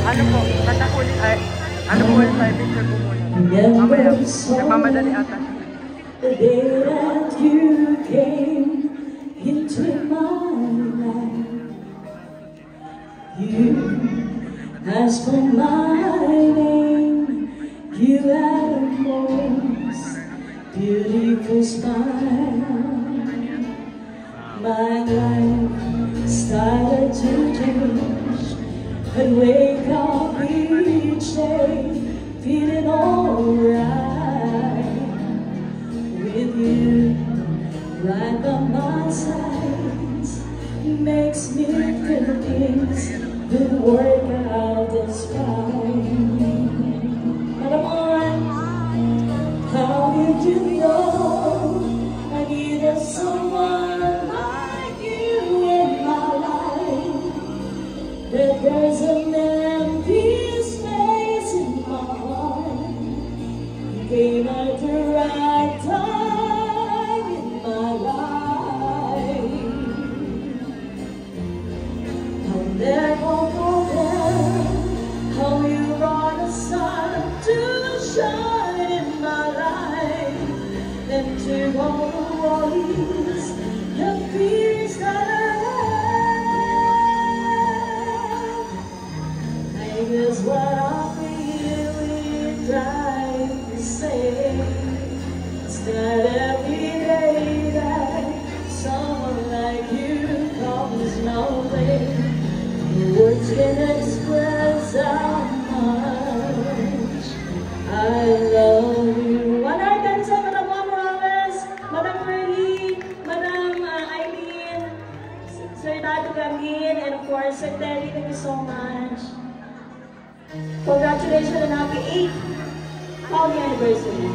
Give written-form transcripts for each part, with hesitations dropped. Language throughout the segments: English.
Ano po, katakuli, ay, ano po ulit tayo, picture po muna. Mamaya, nagmamadali ata. The day that you came into my life, you asked for my name, you had a most beautiful smile. My life started to change, I'd wake up each day feeling alright. With you right by my side makes me feel things will work out just fine. Come on, how did you know I needed someone like you in my life? That there's an empty space in my heart. You came at the right time in my life. I'll never forget how you brought the sun to shine in my life, and took all the worries and fears that I had. I guess what I'm really trying to say is that every day that someone like you comes my way, words can express how much I love you. One more time sa Madam Morales, Madam Ferdy, Madam Eileen, Sir Dado Gamin, and of course Sir Terry, thank you so much. Congratulations on happy 8th Founding Anniversary.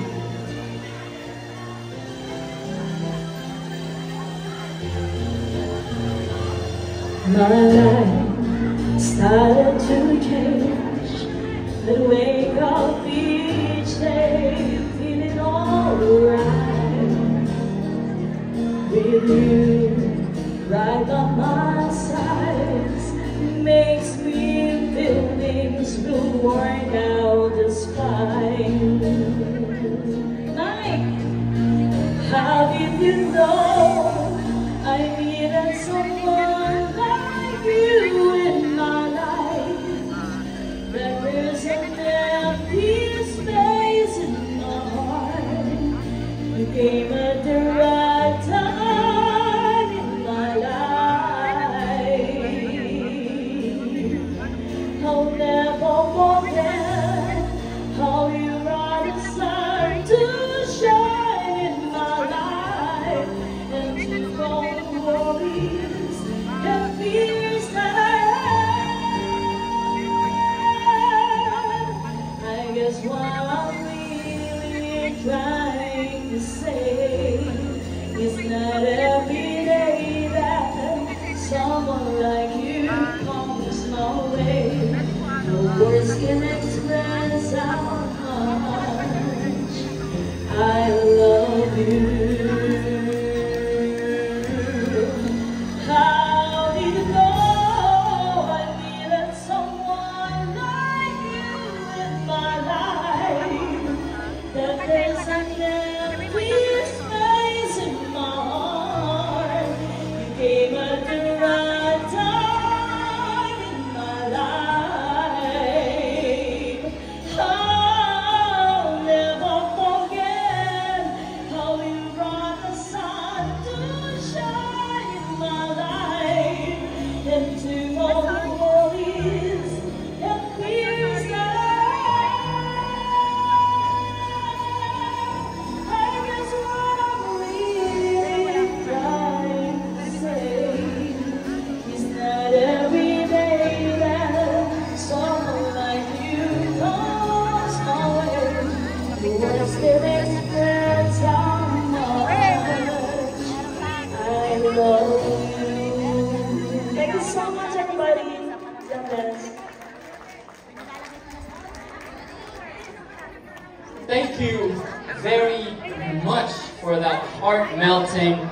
My life started to change, I'd wake up each day feeling alright. With you right by my side makes me feel things will work out just fine. Mike, how did you know I needed someone like you in my life? There is an empty space in my heart. You came at the right time in my life. I'll never forget how you brought the sun to shine in my life, and took all the worries and fears that I had. I guess what I'm really trying to say is not every day that someone like you comes my way. No words can express how much I love you. How did you know I needed someone like you in my life? That there's an empty space in my heart. You came at the right time in my life. I'll never forget how you brought the sun to shine in my life, and took all the worries and fears that I guess what I'm really trying to say is that every day that someone like you comes my way, the words can express how much I love you. Thank you so much, everybody. God bless. Thank you very much for that heart-melting